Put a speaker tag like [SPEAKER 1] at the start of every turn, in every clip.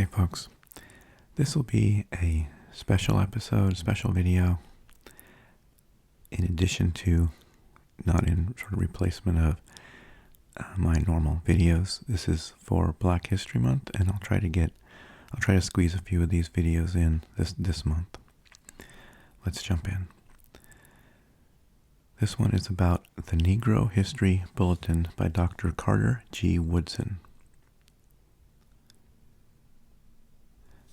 [SPEAKER 1] Hey folks, this will be a special episode, special video, in addition to, not in sort of replacement of my normal videos. This is for Black History Month, and I'll try to squeeze a few of these videos in this month. Let's jump in. This one is about the Negro History Bulletin by Dr. Carter G. Woodson.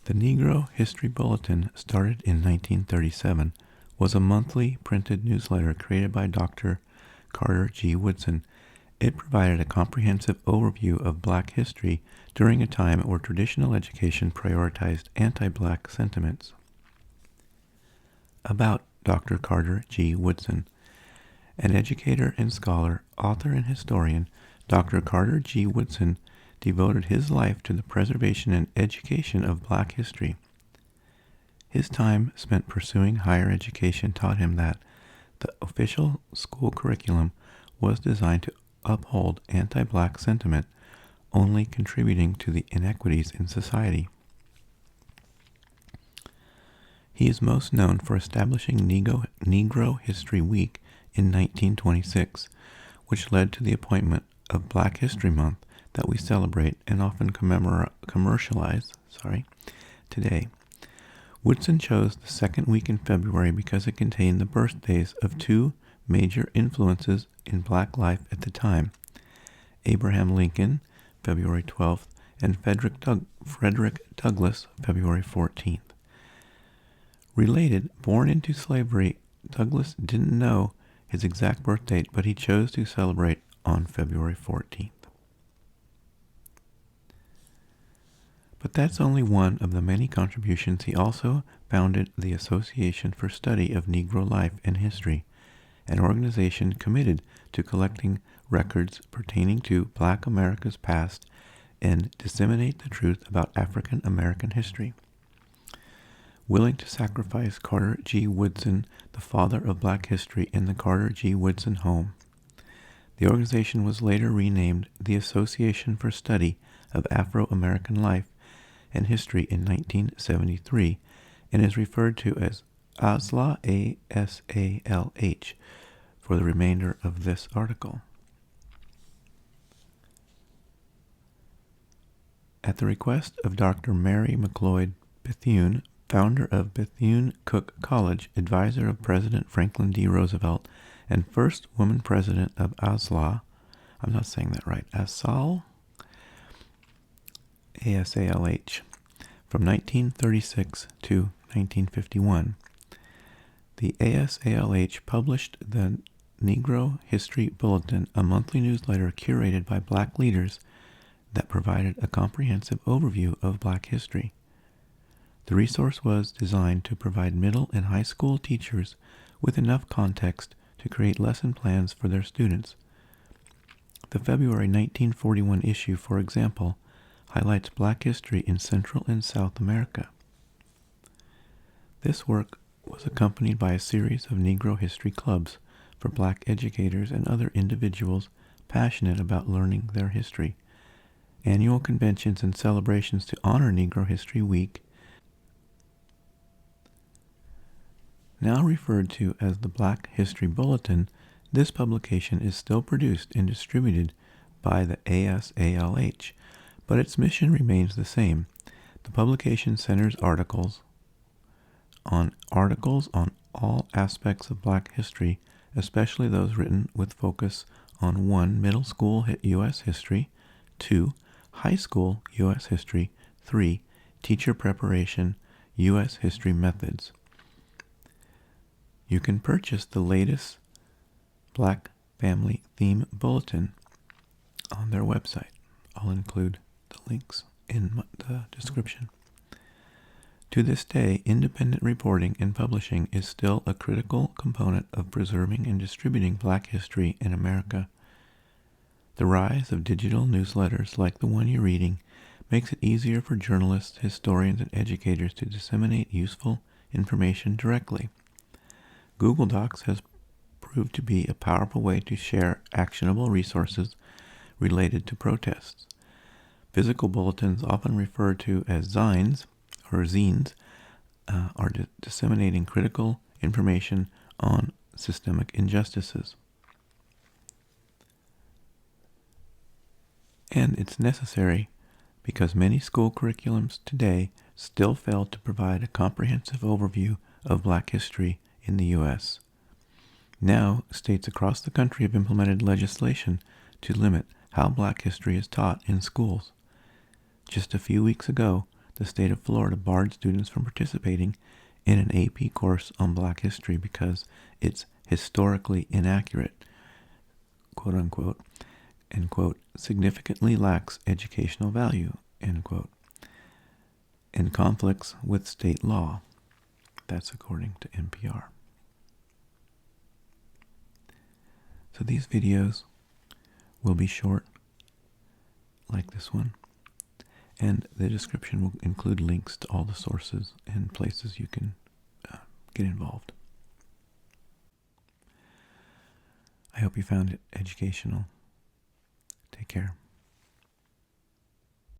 [SPEAKER 1] The Negro History Bulletin, started in 1937, was a monthly printed newsletter created by Dr. Carter G. Woodson. It provided a comprehensive overview of Black history during a time where traditional education prioritized anti-Black sentiments. About Dr. Carter G. Woodson. An educator and scholar, author and historian, Dr. Carter G. Woodson devoted his life to the preservation and education of Black history. His time spent pursuing higher education taught him that the official school curriculum was designed to uphold anti-Black sentiment, only contributing to the inequities in society. He is most known for establishing Negro History Week in 1926, which led to the appointment of Black History Month that we celebrate and often commercialize today. Woodson chose the second week in February because it contained the birthdays of two major influences in Black life at the time: Abraham Lincoln, February 12th, and Frederick Douglass, February 14th. Related, born into slavery, Douglass didn't know his exact birth date, but he chose to celebrate on February 14th. But that's only one of the many contributions. He also founded the Association for Study of Negro Life and History, an organization committed to collecting records pertaining to Black America's past and disseminate the truth about African American history. Willing to sacrifice Carter G. Woodson, the father of Black history, in the Carter G. Woodson home. The organization was later renamed the Association for Study of Afro-American Life and History in 1973, and is referred to as ASLH, A-S-A-L-H, for the remainder of this article. At the request of Dr. Mary McLeod Bethune, founder of Bethune-Cook College, advisor of President Franklin D. Roosevelt, and first woman president of ASLH, I'm not saying that right, ASALH, A-S-A-L-H, from 1936 to 1951. The ASALH published the Negro History Bulletin, a monthly newsletter curated by Black leaders that provided a comprehensive overview of Black history. The resource was designed to provide middle and high school teachers with enough context to create lesson plans for their students. The February 1941 issue, for example, highlights Black history in Central and South America. This work was accompanied by a series of Negro history clubs for Black educators and other individuals passionate about learning their history, annual conventions and celebrations to honor Negro History Week. Now referred to as the Black History Bulletin, this publication is still produced and distributed by the ASALH, but its mission remains the same. The publication centers articles on all aspects of Black history, especially those written with focus on 1. Middle school U.S. history, 2. High school U.S. history, 3. Teacher preparation, U.S. history methods. You can purchase the latest Black Family Theme Bulletin on their website. I'll include the links in the description. To this day, independent reporting and publishing is still a critical component of preserving and distributing Black history in America. The rise of digital newsletters like the one you're reading makes it easier for journalists, historians, and educators to disseminate useful information directly. Google Docs has proved to be a powerful way to share actionable resources related to protests. Physical bulletins, often referred to as zines or zines, are disseminating critical information on systemic injustices. And it's necessary because many school curriculums today still fail to provide a comprehensive overview of Black history in the U.S. Now, states across the country have implemented legislation to limit how Black history is taught in schools. Just a few weeks ago, the state of Florida barred students from participating in an AP course on Black history because it's historically inaccurate, quote unquote, and quote, significantly lacks educational value, end quote, and conflicts with state law. That's according to NPR. So these videos will be short, like this one, and the description will include links to all the sources and places you can get involved. I hope you found it educational. Take care.